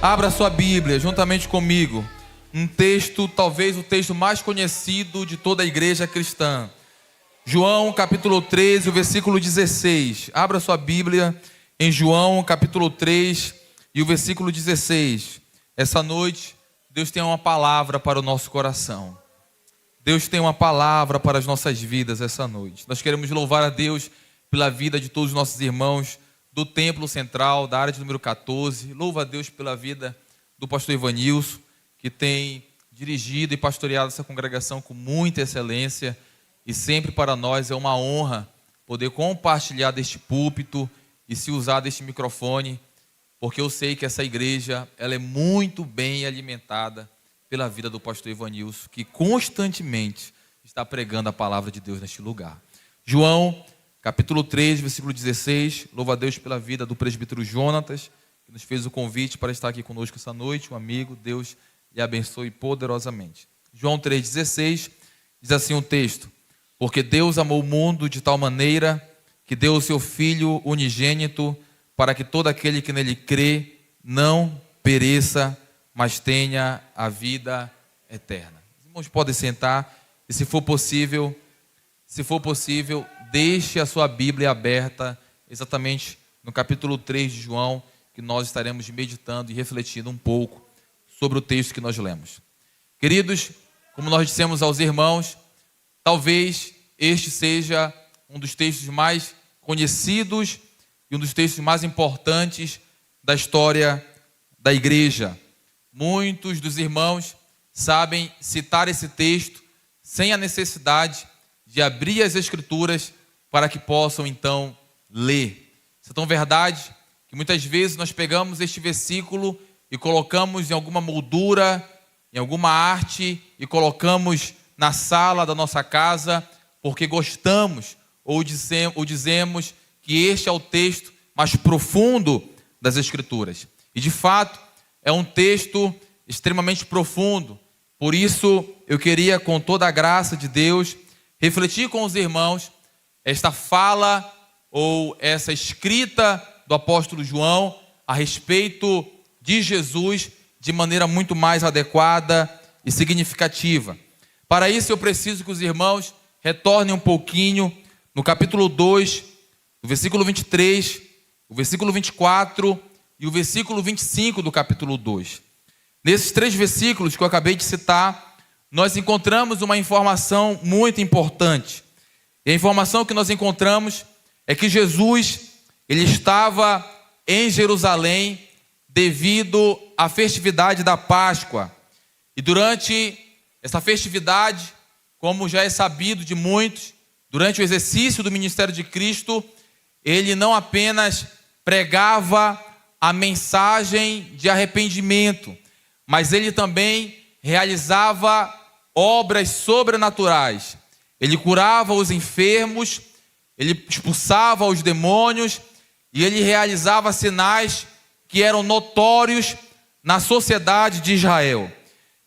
Abra sua Bíblia juntamente comigo. Um texto, talvez o texto mais conhecido de toda a igreja cristã. João capítulo 13, o versículo 16. Abra sua Bíblia em João capítulo 3 e o versículo 16. Essa noite, Deus tem uma palavra para o nosso coração. Deus tem uma palavra para as nossas vidas essa noite. Nós queremos louvar a Deus pela vida de todos os nossos irmãos do Templo Central, da área de número 14. Louva a Deus pela vida do pastor Ivanilson, que tem dirigido e pastoreado essa congregação com muita excelência. E sempre para nós é uma honra poder compartilhar deste púlpito e se usar deste microfone, porque eu sei que essa igreja ela é muito bem alimentada pela vida do pastor Ivanilson, que constantemente está pregando a palavra de Deus neste lugar. João, capítulo 3, versículo 16, louva a Deus pela vida do presbítero Jonatas, que nos fez o convite para estar aqui conosco essa noite, um amigo. Deus lhe abençoe poderosamente. João 3,16, diz assim o texto: porque Deus amou o mundo de tal maneira que deu o seu Filho unigênito, para que todo aquele que nele crê não pereça, mas tenha a vida eterna. Os irmãos podem sentar e, se for possível, deixe a sua Bíblia aberta exatamente no capítulo 3 de João, que nós estaremos meditando e refletindo um pouco sobre o texto que nós lemos. Queridos, como nós dissemos aos irmãos, talvez este seja um dos textos mais conhecidos e um dos textos mais importantes da história da igreja. Muitos dos irmãos sabem citar esse texto sem a necessidade de abrir as Escrituras para que possam então ler. Isso é tão verdade que muitas vezes nós pegamos este versículo e colocamos em alguma moldura, em alguma arte, e colocamos na sala da nossa casa porque gostamos ou dizemos que este é o texto mais profundo das Escrituras. E de fato é um texto extremamente profundo. Por isso eu queria, com toda a graça de Deus, refletir com os irmãos esta fala ou essa escrita do apóstolo João a respeito de Jesus de maneira muito mais adequada e significativa. Para isso eu preciso que os irmãos retornem um pouquinho no capítulo 2, no versículo 23, o versículo 24 e o versículo 25 do capítulo 2. Nesses três versículos que eu acabei de citar, nós encontramos uma informação muito importante. E a informação que nós encontramos é que Jesus, ele estava em Jerusalém devido à festividade da Páscoa. E durante essa festividade, como já é sabido de muitos, durante o exercício do ministério de Cristo, ele não apenas pregava a mensagem de arrependimento, mas ele também realizava obras sobrenaturais. Ele curava os enfermos, ele expulsava os demônios e ele realizava sinais que eram notórios na sociedade de Israel.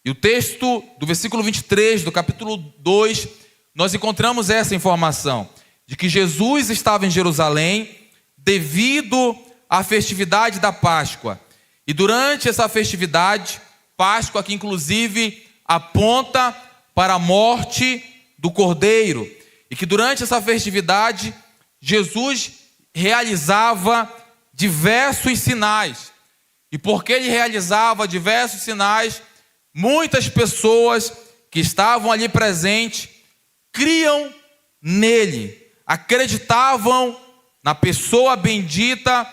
E o texto do versículo 23 do capítulo 2, nós encontramos essa informação, de que Jesus estava em Jerusalém devido à festividade da Páscoa. E durante essa festividade, Páscoa que inclusive aponta para a morte do Cordeiro, e que durante essa festividade, Jesus realizava diversos sinais. E porque ele realizava diversos sinais, muitas pessoas que estavam ali presentes criam nele, acreditavam na pessoa bendita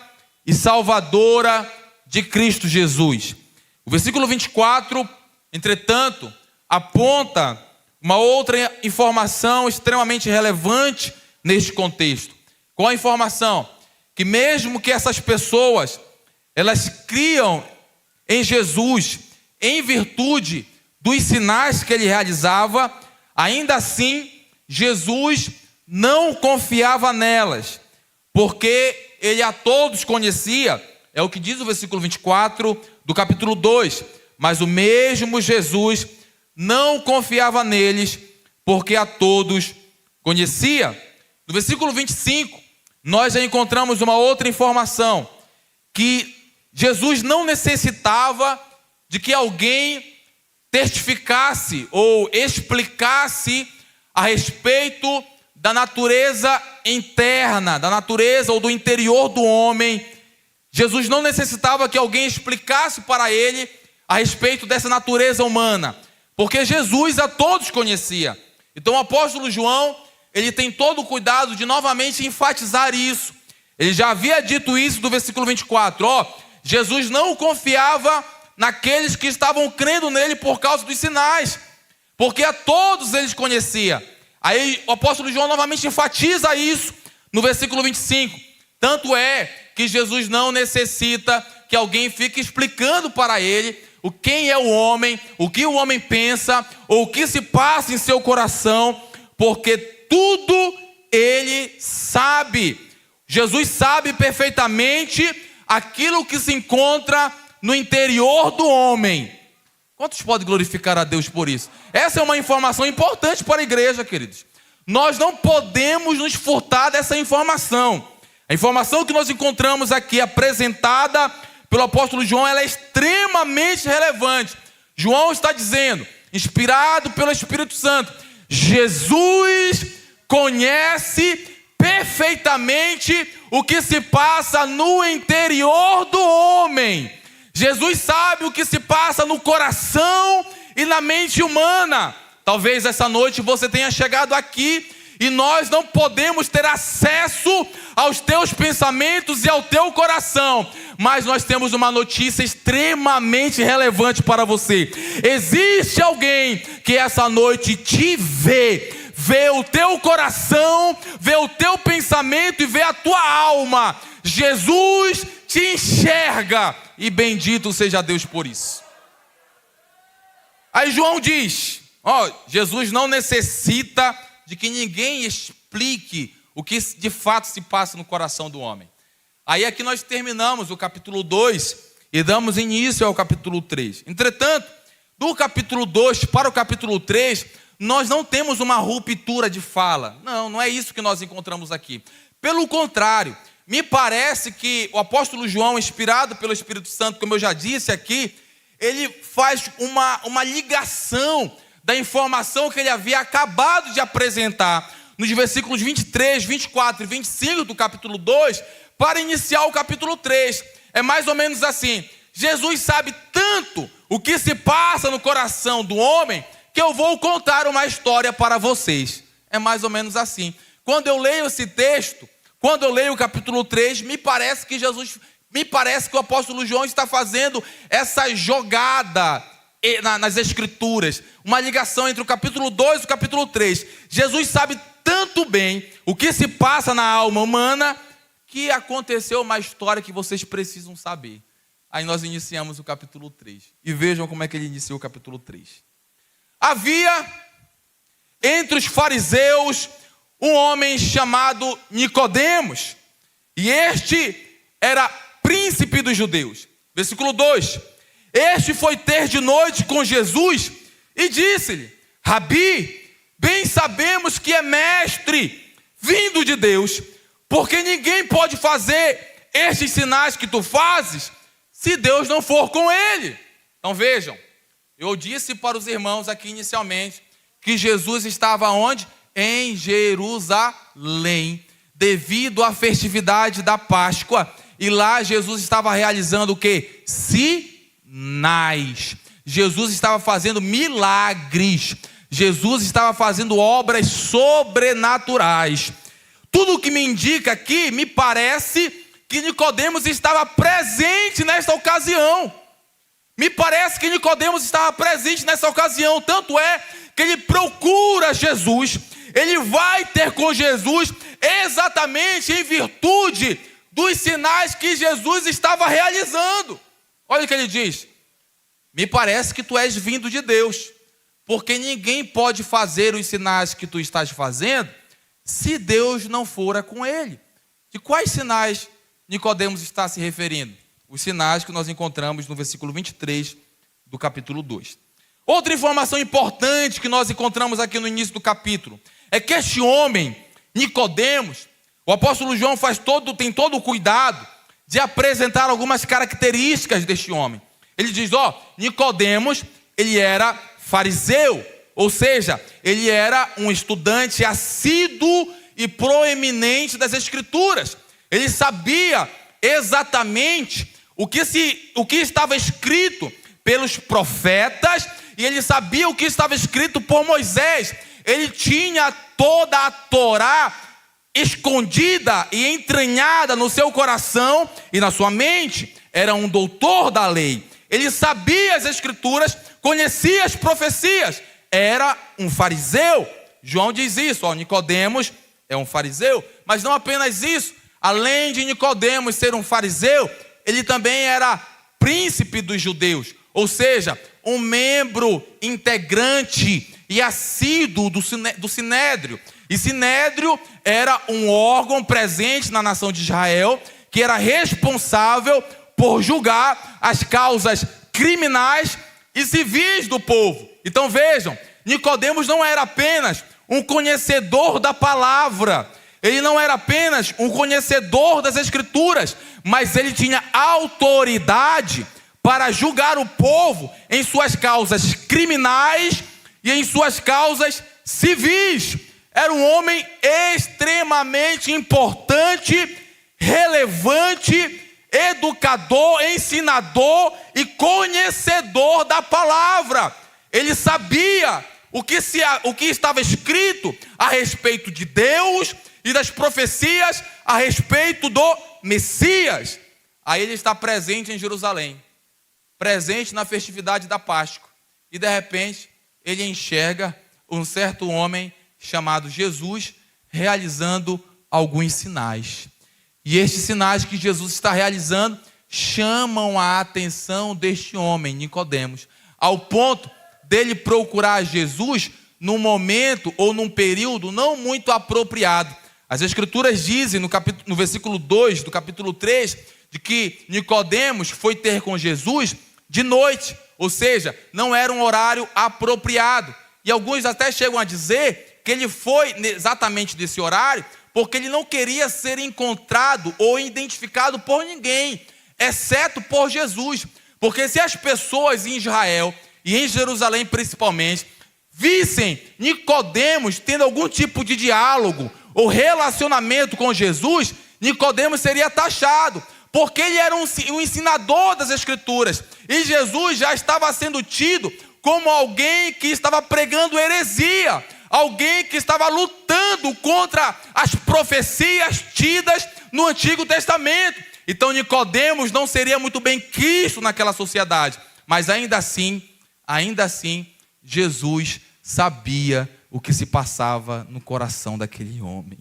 e salvadora de Cristo Jesus. O versículo 24, entretanto, aponta uma outra informação extremamente relevante neste contexto. Qual a informação? Que mesmo que essas pessoas, elas criam em Jesus em virtude dos sinais que ele realizava, ainda assim, Jesus não confiava nelas, porque ele a todos conhecia, é o que diz o versículo 24 do capítulo 2, mas o mesmo Jesus não confiava neles, porque a todos conhecia. No versículo 25, nós já encontramos uma outra informação, que Jesus não necessitava de que alguém testificasse ou explicasse a respeito da natureza interna, da natureza ou do interior do homem. Jesus não necessitava que alguém explicasse para ele a respeito dessa natureza humana, porque Jesus a todos conhecia. Então o apóstolo João, ele tem todo o cuidado de novamente enfatizar isso. Ele já havia dito isso do versículo 24, Jesus não confiava naqueles que estavam crendo nele por causa dos sinais, porque a todos eles conhecia. Aí o apóstolo João novamente enfatiza isso no versículo 25. Tanto é que Jesus não necessita que alguém fique explicando para ele quem é o homem, o que o homem pensa, ou o que se passa em seu coração, porque tudo ele sabe. Jesus sabe perfeitamente aquilo que se encontra no interior do homem. Quantos podem glorificar a Deus por isso? Essa é uma informação importante para a igreja, queridos. Nós não podemos nos furtar dessa informação. A informação que nós encontramos aqui apresentada pelo apóstolo João, ela é extremamente relevante. João está dizendo, inspirado pelo Espírito Santo, Jesus conhece perfeitamente o que se passa no interior do homem. Jesus sabe o que se passa no coração e na mente humana. Talvez essa noite você tenha chegado aqui e nós não podemos ter acesso aos teus pensamentos e ao teu coração. Mas nós temos uma notícia extremamente relevante para você. Existe alguém que essa noite te vê o teu coração, vê o teu pensamento e vê a tua alma. Jesus te enxerga e bendito seja Deus por isso. Aí João diz, Jesus não necessita de que ninguém explique o que de fato se passa no coração do homem. Aí aqui nós terminamos o capítulo 2 e damos início ao capítulo 3. Entretanto, do capítulo 2 para o capítulo 3, nós não temos uma ruptura de fala. Não é isso que nós encontramos aqui. Pelo contrário, me parece que o apóstolo João, inspirado pelo Espírito Santo, como eu já disse aqui, ele faz uma ligação da informação que ele havia acabado de apresentar nos versículos 23, 24 e 25 do capítulo 2, para iniciar o capítulo 3. É mais ou menos assim: Jesus sabe tanto o que se passa no coração do homem, que eu vou contar uma história para vocês. É mais ou menos assim. Quando eu leio esse texto, quando eu leio o capítulo 3, me parece que o apóstolo João está fazendo essa jogada nas escrituras, uma ligação entre o capítulo 2 e o capítulo 3. Jesus sabe tanto bem o que se passa na alma humana, que aconteceu uma história que vocês precisam saber. Aí nós iniciamos o capítulo 3. E vejam como é que ele iniciou o capítulo 3. Havia entre os fariseus um homem chamado Nicodemos, e este era príncipe dos judeus. Versículo 2: este foi ter de noite com Jesus e disse-lhe: Rabi, bem sabemos que é mestre vindo de Deus, porque ninguém pode fazer estes sinais que tu fazes se Deus não for com ele. Então vejam, eu disse para os irmãos aqui inicialmente que Jesus estava onde? Em Jerusalém, devido à festividade da Páscoa. E lá Jesus estava realizando o quê? Sinais. Jesus estava fazendo milagres. Jesus estava fazendo obras sobrenaturais. Tudo o que me indica aqui, me parece que Nicodemos estava presente nesta ocasião. Me parece que Nicodemos estava presente nessa ocasião. Tanto é que ele procura Jesus. Ele vai ter com Jesus exatamente em virtude dos sinais que Jesus estava realizando. Olha o que ele diz: me parece que tu és vindo de Deus, porque ninguém pode fazer os sinais que tu estás fazendo se Deus não fora com ele. De quais sinais Nicodemos está se referindo? Os sinais que nós encontramos no versículo 23 do capítulo 2. Outra informação importante que nós encontramos aqui no início do capítulo é que este homem, Nicodemos, o apóstolo João tem todo o cuidado de apresentar algumas características deste homem. Ele diz, Nicodemos, ele era fariseu, ou seja, ele era um estudante assíduo e proeminente das Escrituras. Ele sabia exatamente o que estava escrito pelos profetas, e ele sabia o que estava escrito por Moisés. Ele tinha toda a Torá escondida e entranhada no seu coração e na sua mente. Era um doutor da lei. Ele sabia as Escrituras, conhecia as profecias. Era um fariseu. João diz isso, Nicodemos é um fariseu. Mas não apenas isso. Além de Nicodemos ser um fariseu, ele também era príncipe dos judeus. Ou seja, um membro integrante e assíduo do Sinédrio. E Sinédrio era um órgão presente na nação de Israel, que era responsável por julgar as causas criminais e civis do povo. Então vejam, Nicodemos não era apenas um conhecedor da palavra, ele não era apenas um conhecedor das Escrituras, mas ele tinha autoridade para julgar o povo em suas causas criminais e em suas causas civis. Era um homem extremamente importante, relevante, educador, ensinador e conhecedor da palavra. Ele sabia o que estava escrito a respeito de Deus e das profecias a respeito do Messias. Aí ele está presente em Jerusalém, presente na festividade da Páscoa, e de repente ele enxerga um certo homem chamado Jesus realizando alguns sinais. E estes sinais que Jesus está realizando chamam a atenção deste homem, Nicodemos, ao ponto dele procurar Jesus num momento ou num período não muito apropriado. As Escrituras dizem no versículo 2 do capítulo 3, de que Nicodemos foi ter com Jesus de noite, ou seja, não era um horário apropriado. E alguns até chegam a dizer que ele foi exatamente nesse horário porque ele não queria ser encontrado ou identificado por ninguém, exceto por Jesus. Porque se as pessoas em Israel e em Jerusalém principalmente vissem Nicodemos tendo algum tipo de diálogo ou relacionamento com Jesus, Nicodemos seria taxado, porque ele era um ensinador das Escrituras, e Jesus já estava sendo tido como alguém que estava pregando heresia, alguém que estava lutando contra as profecias tidas no Antigo Testamento. Então Nicodemos não seria muito bem quisto naquela sociedade, mas ainda assim, Jesus sabia o que se passava no coração daquele homem.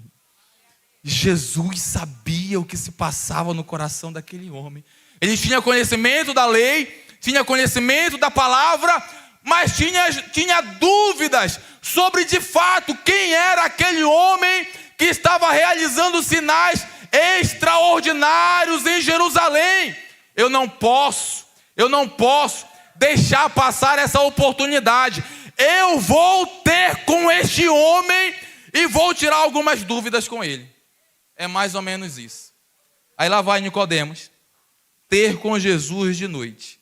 Jesus sabia o que se passava no coração daquele homem. Ele tinha conhecimento da lei, tinha conhecimento da palavra, mas tinha dúvidas sobre de fato quem era aquele homem que estava realizando sinais extraordinários em Jerusalém. Eu não posso deixar passar essa oportunidade. Eu vou ter com este homem e vou tirar algumas dúvidas com ele. É mais ou menos isso. Aí lá vai Nicodemos ter com Jesus de noite.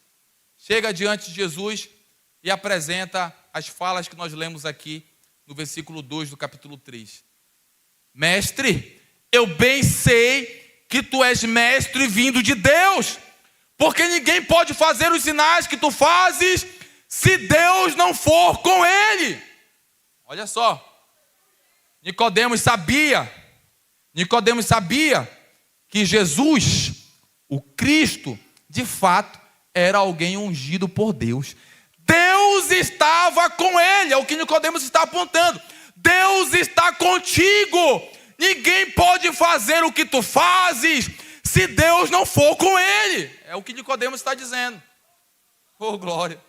Chega diante de Jesus e apresenta as falas que nós lemos aqui no versículo 2 do capítulo 3. Mestre, eu bem sei que tu és mestre vindo de Deus, porque ninguém pode fazer os sinais que tu fazes se Deus não for com ele. Olha só, Nicodemos sabia que Jesus, o Cristo, de fato, era alguém ungido por Deus. Deus estava com ele, é o que Nicodemos está apontando. Deus está contigo. Ninguém pode fazer o que tu fazes se Deus não for com ele. É o que Nicodemos está dizendo. Oh, glória.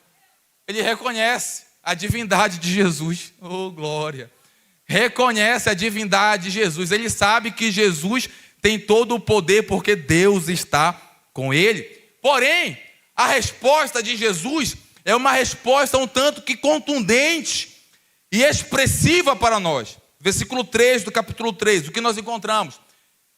Ele reconhece a divindade de Jesus. Oh, glória. Reconhece a divindade de Jesus. Ele sabe que Jesus tem todo o poder porque Deus está com ele. Porém, a resposta de Jesus é uma resposta um tanto que contundente e expressiva para nós. Versículo 3 do capítulo 3, o que nós encontramos?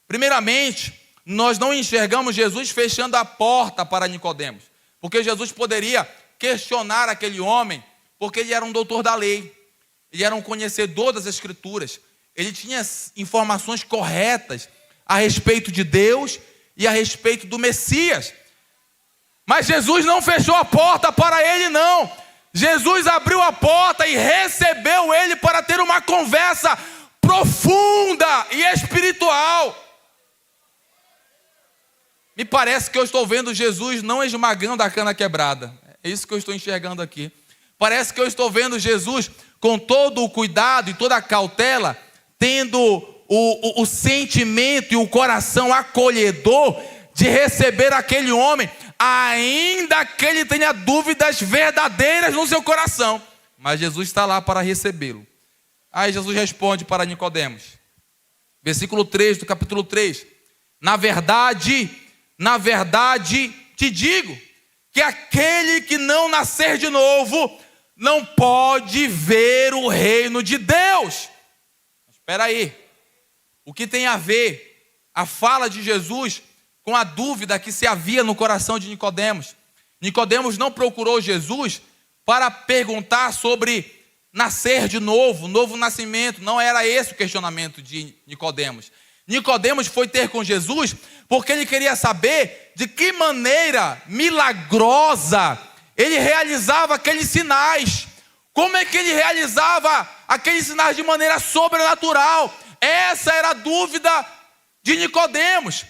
Primeiramente, nós não enxergamos Jesus fechando a porta para Nicodemos, porque Jesus poderia questionar aquele homem, porque ele era um doutor da lei, ele era um conhecedor das Escrituras, ele tinha informações corretas a respeito de Deus e a respeito do Messias. Mas Jesus não fechou a porta para ele, não. Jesus abriu a porta e recebeu ele para ter uma conversa profunda e espiritual. Me parece que eu estou vendo Jesus não esmagando a cana quebrada. É isso que eu estou enxergando aqui. Parece que eu estou vendo Jesus com todo o cuidado e toda a cautela, tendo o sentimento e o coração acolhedor de receber aquele homem, ainda que ele tenha dúvidas verdadeiras no seu coração. Mas Jesus está lá para recebê-lo. Aí Jesus responde para Nicodemos. Versículo 3 do capítulo 3. Na verdade te digo, que aquele que não nascer de novo, não pode ver o reino de Deus. Espera aí. O que tem a ver a fala de Jesus com a dúvida que se havia no coração de Nicodemos? Nicodemos não procurou Jesus para perguntar sobre nascer de novo, novo nascimento. Não era esse o questionamento de Nicodemos. Nicodemos foi ter com Jesus porque ele queria saber de que maneira milagrosa ele realizava aqueles sinais. Como é que ele realizava aqueles sinais de maneira sobrenatural? Essa era a dúvida de Nicodemos.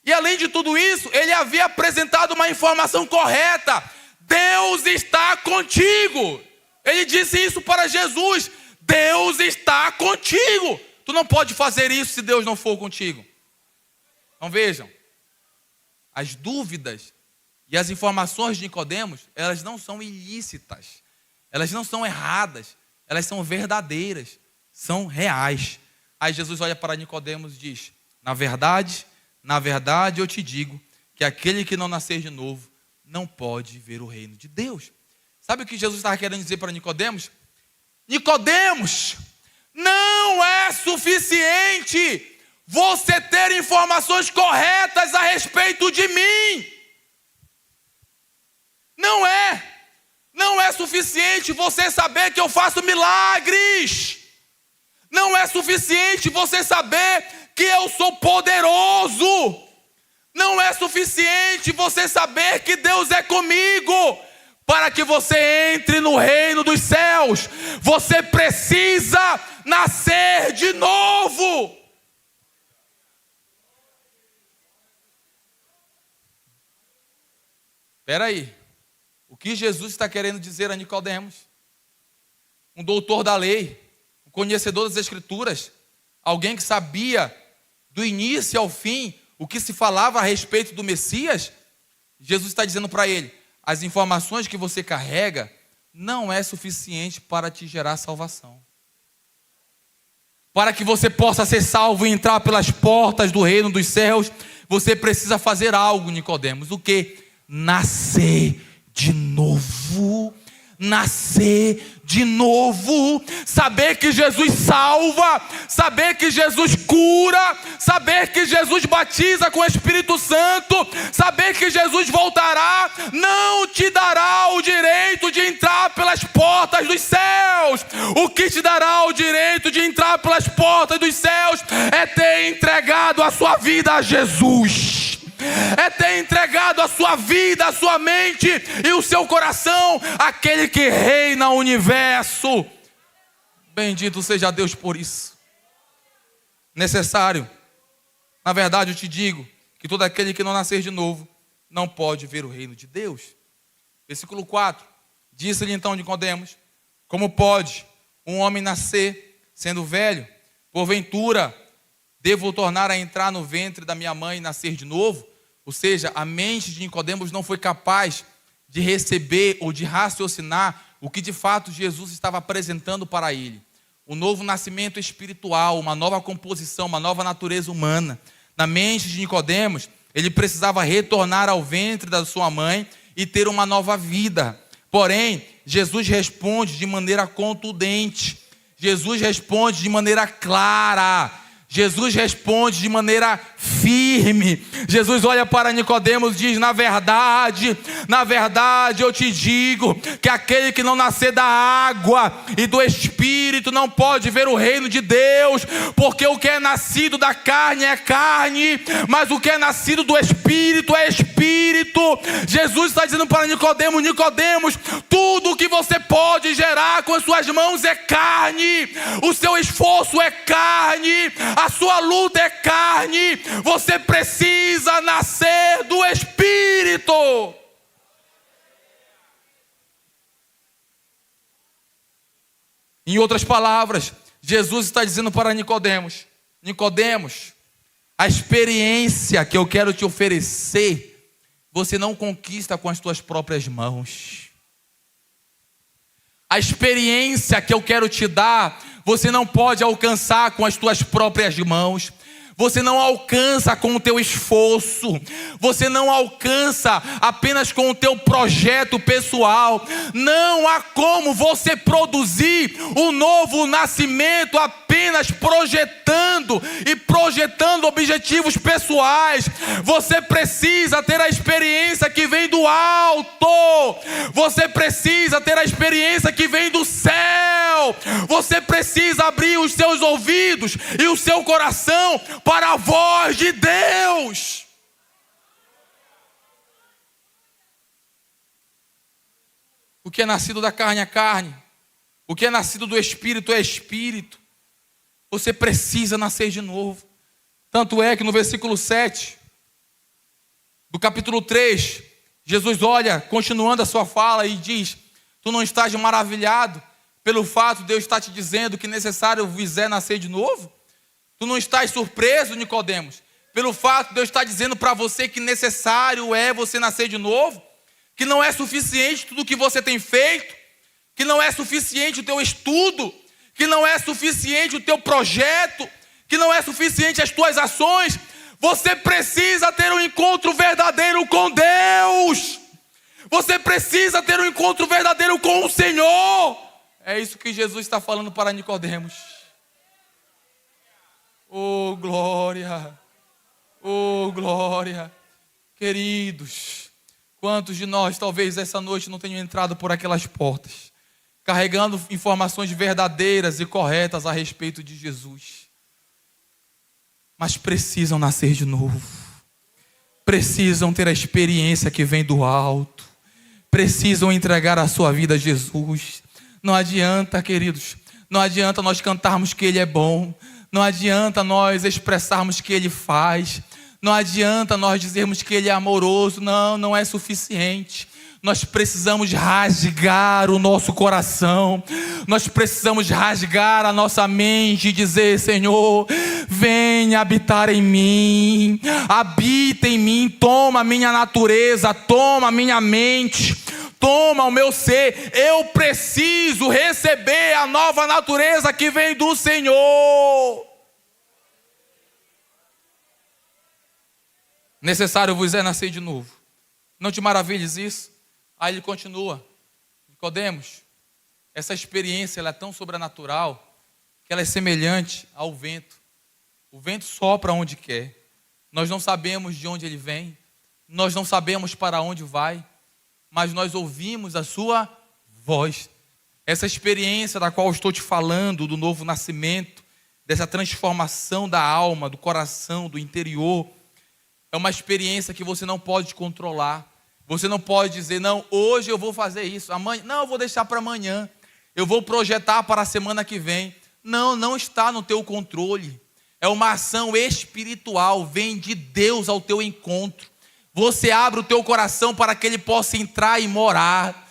E além de tudo isso, ele havia apresentado uma informação correta. Deus está contigo. Ele disse isso para Jesus. Deus está contigo. Tu não pode fazer isso se Deus não for contigo. Então vejam, as dúvidas e as informações de Nicodemos, elas não são ilícitas. Elas não são erradas. Elas são verdadeiras. São reais. Aí Jesus olha para Nicodemos e diz: na verdade eu te digo que aquele que não nascer de novo não pode ver o reino de Deus. Sabe o que Jesus estava querendo dizer para Nicodemos? Nicodemos, não é suficiente você ter informações corretas a respeito de mim. Não é suficiente você saber que eu faço milagres. Não é suficiente você saber que eu sou poderoso. Não é suficiente você saber que Deus é comigo. Para que você entre no reino dos céus, você precisa nascer de novo. Espera aí. O que Jesus está querendo dizer a Nicodemos? Um doutor da lei, um conhecedor das Escrituras, alguém que sabia do início ao fim o que se falava a respeito do Messias. Jesus está dizendo para ele: as informações que você carrega não é suficiente para te gerar salvação. Para que você possa ser salvo e entrar pelas portas do reino dos céus, você precisa fazer algo, Nicodemos. O quê? Nascer de novo. Nascer de novo, saber que Jesus salva, saber que Jesus cura, saber que Jesus batiza com o Espírito Santo, saber que Jesus voltará, não te dará o direito de entrar pelas portas dos céus. O que te dará o direito de entrar pelas portas dos céus é ter entregado a sua vida a Jesus. É ter entregado a sua vida, a sua mente e o seu coração àquele que reina o universo. Bendito seja Deus por isso. Necessário. Na verdade eu te digo que todo aquele que não nascer de novo não pode ver o reino de Deus. Versículo 4. Disse-lhe então Nicodemos: como pode um homem nascer sendo velho? Porventura devo tornar a entrar no ventre da minha mãe e nascer de novo? Ou seja, a mente de Nicodemos não foi capaz de receber ou de raciocinar o que de fato Jesus estava apresentando para ele. Um novo nascimento espiritual, uma nova composição, uma nova natureza humana. Na mente de Nicodemos, ele precisava retornar ao ventre da sua mãe e ter uma nova vida. Porém, Jesus responde de maneira contundente. Jesus responde de maneira clara. Jesus responde de maneira firme. Jesus olha para Nicodemos e diz: na verdade eu te digo que aquele que não nascer da água e do Espírito não pode ver o reino de Deus, porque o que é nascido da carne é carne, mas o que é nascido do Espírito é Espírito. Jesus está dizendo para Nicodemos: Nicodemos, tudo o que você pode gerar com as suas mãos é carne, o seu esforço é carne, a sua luta é carne. Você precisa nascer do Espírito. Em outras palavras, Jesus está dizendo para Nicodemos: Nicodemos, a experiência que eu quero te oferecer, você não conquista com as tuas próprias mãos. A experiência que eu quero te dar, você não pode alcançar com as tuas próprias mãos. Você não alcança com o teu esforço. Você não alcança apenas com o teu projeto pessoal. Não há como você produzir um novo nascimento apenas projetando objetivos pessoais. Você precisa ter a experiência que vem do alto. Você precisa ter a experiência que vem do céu. Você precisa abrir os seus ouvidos e o seu coração para a voz de Deus. O que é nascido da carne é carne. O que é nascido do Espírito é Espírito. Você precisa nascer de novo. Tanto é que no versículo 7 do capítulo 3, Jesus olha, continuando a sua fala, e diz: tu não estás maravilhado pelo fato de Deus estar te dizendo que necessário vos é nascer de novo? Tu não estás surpreso, Nicodemos, pelo fato de Deus estar dizendo para você que necessário é você nascer de novo? Que não é suficiente tudo o que você tem feito? Que não é suficiente o teu estudo? Que não é suficiente o teu projeto? Que não é suficiente as tuas ações? Você precisa ter um encontro verdadeiro com Deus. Você precisa ter um encontro verdadeiro com o Senhor. É isso que Jesus está falando para Nicodemos. Oh, glória! Oh, glória! Queridos, quantos de nós talvez essa noite não tenham entrado por aquelas portas, carregando informações verdadeiras e corretas a respeito de Jesus, mas precisam nascer de novo, precisam ter a experiência que vem do alto, precisam entregar a sua vida a Jesus. Não adianta, queridos, não adianta nós cantarmos que Ele é bom, não adianta nós expressarmos que Ele faz, não adianta nós dizermos que Ele é amoroso. Não é suficiente. Nós precisamos rasgar o nosso coração, nós precisamos rasgar a nossa mente e dizer: Senhor, venha habitar em mim, habita em mim, toma a minha natureza, toma a minha mente, toma o meu ser. Eu preciso receber a nova natureza que vem do Senhor. Necessário vos é nascer de novo. Não te maravilhes isso? Aí ele continua: Nicodemos, essa experiência ela é tão sobrenatural que ela é semelhante ao vento. O vento sopra onde quer. Nós não sabemos de onde ele vem, nós não sabemos para onde vai, mas nós ouvimos a sua voz. Essa experiência da qual estou te falando, do novo nascimento, dessa transformação da alma, do coração, do interior, é uma experiência que você não pode controlar. Você não pode dizer: não, hoje eu vou fazer isso, amanhã, não, eu vou deixar para amanhã, eu vou projetar para a semana que vem. Não está no teu controle. É uma ação espiritual, vem de Deus ao teu encontro. Você abre o teu coração para que Ele possa entrar e morar.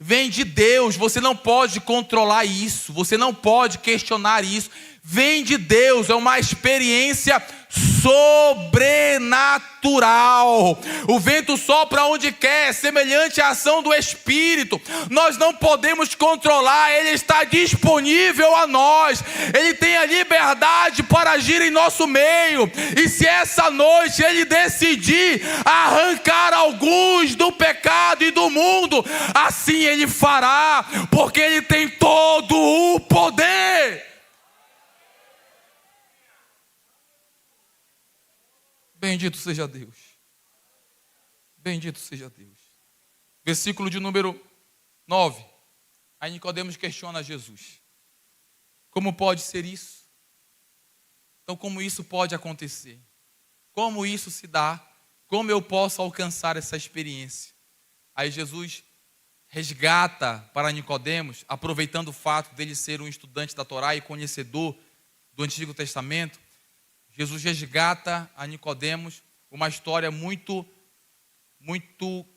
Vem de Deus, você não pode controlar isso, você não pode questionar isso. Vem de Deus, é uma experiência sobrenatural. O vento sopra onde quer, semelhante à ação do Espírito. Nós não podemos controlar, Ele está disponível a nós. Ele tem a liberdade para agir em nosso meio. E se essa noite Ele decidir arrancar alguns do pecado e do mundo, assim Ele fará, porque Ele tem todo o poder. Bendito seja Deus. Bendito seja Deus. Versículo de número 9. Aí Nicodemos questiona Jesus. Como pode ser isso? Então, como isso pode acontecer? Como isso se dá? Como eu posso alcançar essa experiência? Aí Jesus resgata para Nicodemos, aproveitando o fato dele ser um estudante da Torá e conhecedor do Antigo Testamento, Jesus resgata a Nicodemos uma história muito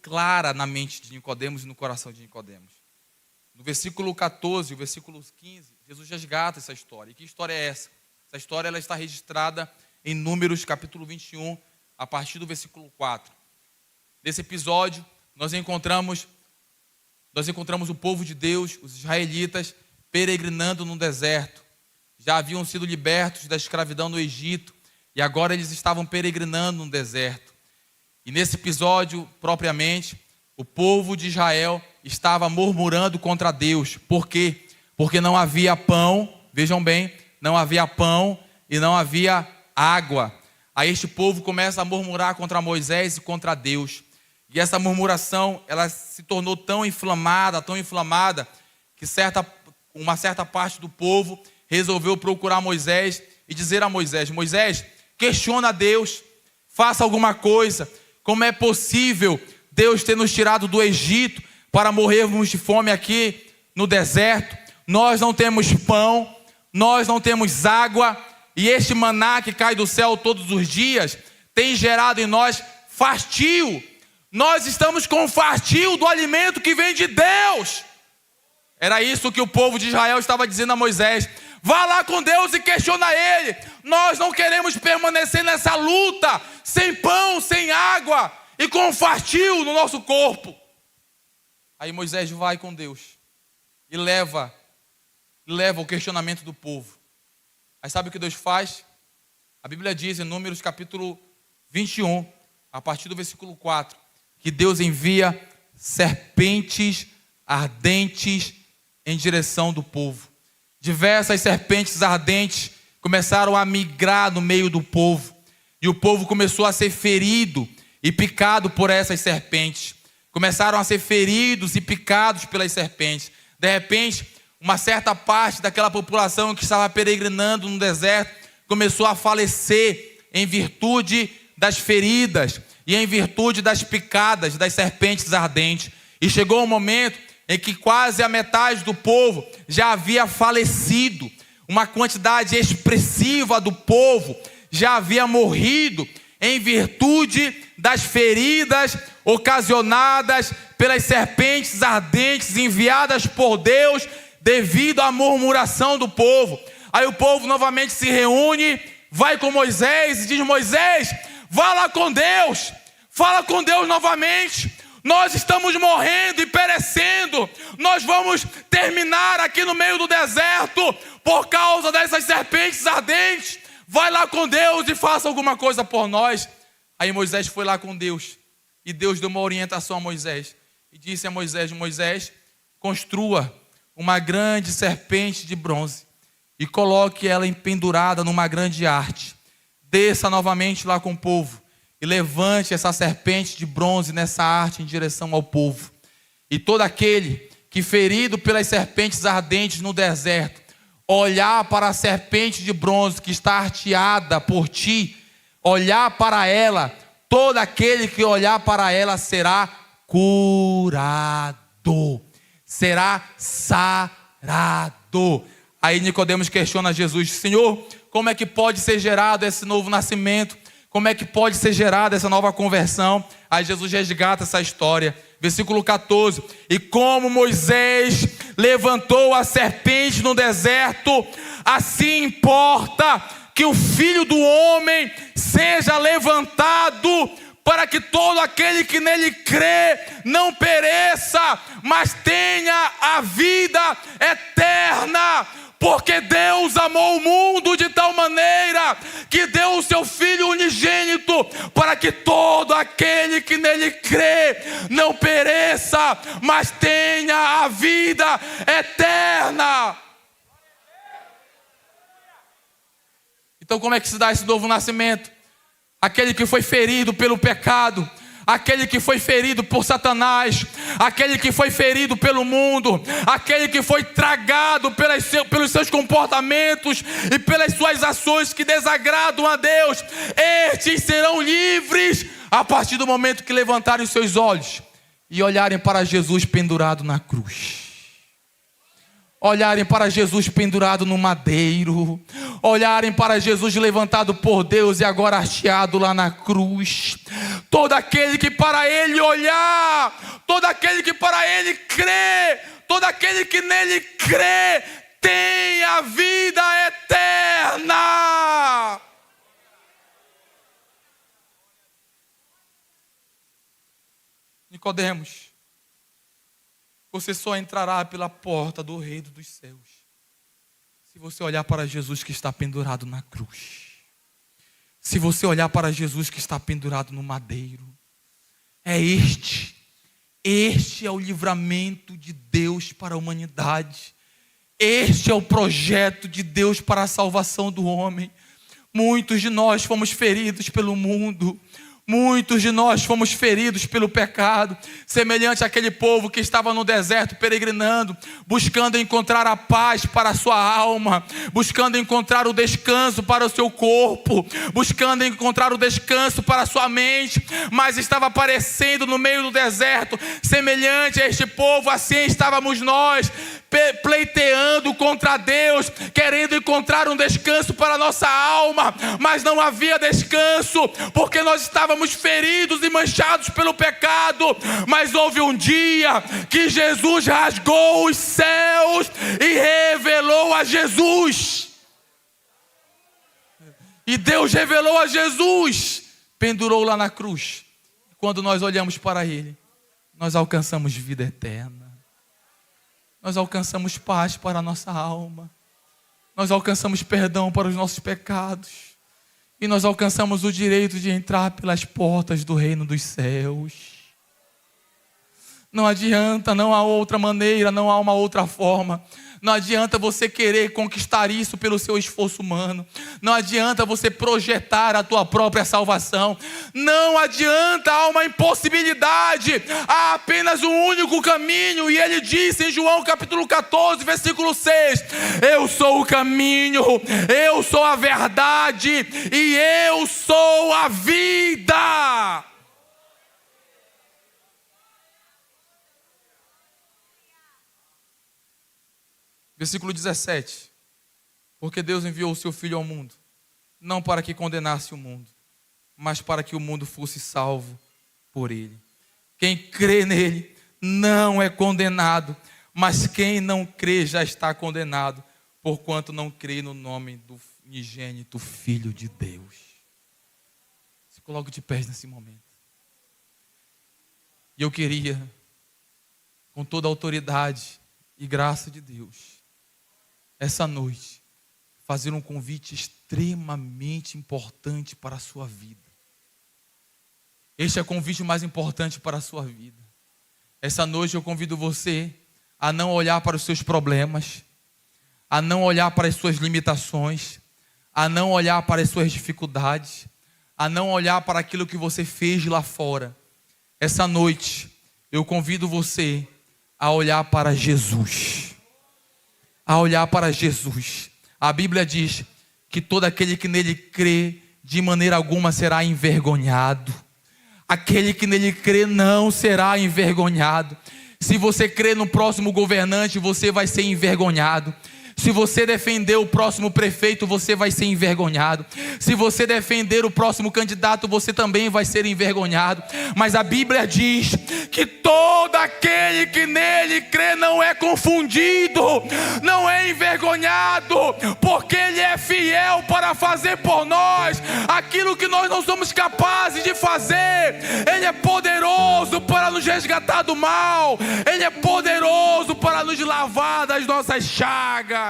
clara na mente de Nicodemos e no coração de Nicodemos. No versículo 14 e versículo 15, Jesus resgata essa história. E que história é essa? Essa história ela está registrada em Números capítulo 21, a partir do versículo 4. Nesse episódio, nós encontramos o povo de Deus, os israelitas, peregrinando no deserto. Já haviam sido libertos da escravidão no Egito e agora eles estavam peregrinando no deserto. E nesse episódio, propriamente, o povo de Israel estava murmurando contra Deus. Por quê? Porque não havia pão, vejam bem, não havia pão e não havia água. Aí este povo começa a murmurar contra Moisés e contra Deus. E essa murmuração, ela se tornou tão inflamada, que uma certa parte do povo resolveu procurar Moisés e dizer a Moisés: Moisés, questiona a Deus, faça alguma coisa. Como é possível Deus ter nos tirado do Egito para morrermos de fome aqui no deserto? Nós não temos pão, nós não temos água, e este maná que cai do céu todos os dias tem gerado em nós fastio. Nós estamos com fastio do alimento que vem de Deus. Era isso que o povo de Israel estava dizendo a Moisés: vá lá com Deus e questiona Ele. Nós não queremos permanecer nessa luta, sem pão, sem água e com fastio no nosso corpo. Aí Moisés vai com Deus e leva o questionamento do povo. Aí sabe o que Deus faz? A Bíblia diz em Números capítulo 21, a partir do versículo 4, que Deus envia serpentes ardentes em direção do povo. Diversas serpentes ardentes começaram a migrar no meio do povo. E o povo começou a ser ferido e picado por essas serpentes. Começaram a ser feridos e picados pelas serpentes. De repente, uma certa parte daquela população que estava peregrinando no deserto começou a falecer em virtude das feridas e em virtude das picadas das serpentes ardentes. E chegou um momento em que quase a metade do povo já havia falecido. Uma quantidade expressiva do povo já havia morrido em virtude das feridas ocasionadas pelas serpentes ardentes enviadas por Deus devido à murmuração do povo. Aí o povo novamente se reúne, vai com Moisés e diz: Moisés, vá lá com Deus, fala com Deus novamente. Nós estamos morrendo e perecendo. Nós vamos terminar aqui no meio do deserto por causa dessas serpentes ardentes. Vai lá com Deus e faça alguma coisa por nós. Aí Moisés foi lá com Deus. E Deus deu uma orientação a Moisés. E disse a Moisés: Moisés, construa uma grande serpente de bronze e coloque ela empendurada numa grande haste. Desça novamente lá com o povo e levante essa serpente de bronze nessa haste em direção ao povo. E todo aquele que, ferido pelas serpentes ardentes no deserto, olhar para a serpente de bronze que está hasteada por ti, olhar para ela, todo aquele que olhar para ela será curado, será sarado. Aí Nicodemos questiona Jesus: Senhor, como é que pode ser gerado esse novo nascimento? Como é que pode ser gerada essa nova conversão? Aí Jesus resgata essa história. Versículo 14. E como Moisés levantou a serpente no deserto, assim importa que o Filho do Homem seja levantado, para que todo aquele que nele crê não pereça, mas tenha a vida eterna. Porque Deus amou o mundo de tal maneira que deu o seu Filho unigênito, para que todo aquele que nele crê não pereça, mas tenha a vida eterna. Então como é que se dá esse novo nascimento? aquele que foi ferido pelo pecado, aquele que foi ferido por Satanás, aquele que foi ferido pelo mundo, aquele que foi tragado pelos seus comportamentos e pelas suas ações que desagradam a Deus. Estes serão livres a partir do momento que levantarem seus olhos e olharem para Jesus pendurado na cruz. Olharem para Jesus pendurado no madeiro, olharem para Jesus levantado por Deus e agora hasteado lá na cruz. Todo aquele que para Ele olhar, todo aquele que para Ele crê, todo aquele que nele crê, tem a vida eterna. Nicodemos, você só entrará pela porta do reino dos céus se você olhar para Jesus que está pendurado na cruz. Se você olhar para Jesus que está pendurado no madeiro. Este é o livramento de Deus para a humanidade. Este é o projeto de Deus para a salvação do homem. Muitos de nós fomos feridos pelo mundo. Muitos de nós fomos feridos pelo pecado, semelhante àquele povo que estava no deserto peregrinando, buscando encontrar a paz para a sua alma, buscando encontrar o descanso para o seu corpo, buscando encontrar o descanso para a sua mente, mas estava aparecendo no meio do deserto, semelhante a este povo, assim estávamos nós, pleiteando contra Deus, querendo encontrar um descanso para a nossa alma, mas não havia descanso, porque nós estávamos feridos e manchados pelo pecado. Mas houve um dia que Jesus rasgou os céus e revelou a Jesus. E Deus revelou a Jesus, pendurou lá na cruz. Quando nós olhamos para Ele, nós alcançamos vida eterna. Nós alcançamos paz para a nossa alma. Nós alcançamos perdão para os nossos pecados. E nós alcançamos o direito de entrar pelas portas do reino dos céus. Não adianta, não há outra maneira, não há uma outra forma. Não adianta você querer conquistar isso pelo seu esforço humano. Não adianta você projetar a tua própria salvação. Não adianta, há uma impossibilidade. Há apenas um único caminho. E ele disse em João capítulo 14, versículo 6: eu sou o caminho, eu sou a verdade e eu sou a vida. Versículo 17. Porque Deus enviou o seu Filho ao mundo, não para que condenasse o mundo, mas para que o mundo fosse salvo por ele. Quem crê nele não é condenado, mas quem não crê já está condenado, porquanto não crê no nome do unigênito Filho de Deus. Se coloque de pés nesse momento. E eu queria, com toda a autoridade e graça de Deus, essa noite, fazer um convite extremamente importante para a sua vida. Este é o convite mais importante para a sua vida. Essa noite eu convido você a não olhar para os seus problemas, a não olhar para as suas limitações, a não olhar para as suas dificuldades, a não olhar para aquilo que você fez lá fora. Essa noite eu convido você a olhar para Jesus. A olhar para Jesus. A Bíblia diz que todo aquele que nele crê, de maneira alguma será envergonhado. Aquele que nele crê não será envergonhado. Se você crê no próximo governante, você vai ser envergonhado. Se você defender o próximo prefeito, você vai ser envergonhado. Se você defender o próximo candidato, você também vai ser envergonhado. Mas a Bíblia diz que todo aquele que nele crê não é confundido, não é envergonhado, porque ele é fiel para fazer por nós aquilo que nós não somos capazes de fazer. Ele é poderoso para nos resgatar do mal. Ele é poderoso para nos lavar das nossas chagas.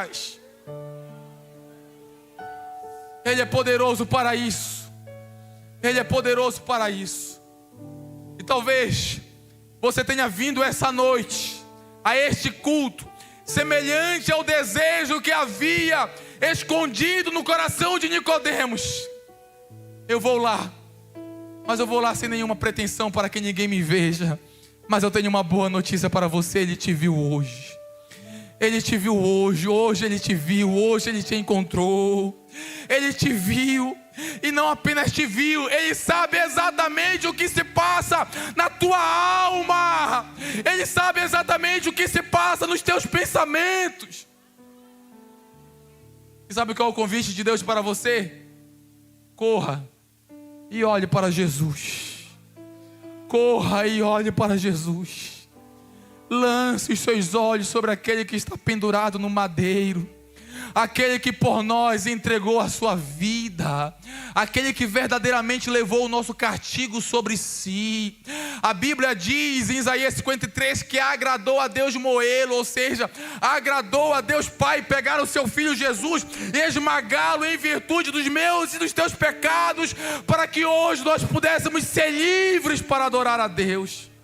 Ele é poderoso para isso. Ele é poderoso para isso. E talvez você tenha vindo essa noite a este culto semelhante ao desejo que havia escondido no coração de Nicodemos. Eu vou lá mas eu vou lá sem nenhuma pretensão para que ninguém me veja. Mas eu tenho uma boa notícia para você: Ele te viu hoje. Ele te viu hoje, hoje Ele te viu, hoje Ele te encontrou. Ele te viu, e não apenas te viu, Ele sabe exatamente o que se passa na tua alma. Ele sabe exatamente o que se passa nos teus pensamentos. E sabe qual é o convite de Deus para você? Corra e olhe para Jesus. Corra e olhe para Jesus. Lance os seus olhos sobre aquele que está pendurado no madeiro, aquele que por nós entregou a sua vida, aquele que verdadeiramente levou o nosso castigo sobre si. A Bíblia diz em Isaías 53 que agradou a Deus moê-lo, ou seja, agradou a Deus Pai pegar o seu Filho Jesus e esmagá-lo em virtude dos meus e dos teus pecados, para que hoje nós pudéssemos ser livres para adorar a Deus.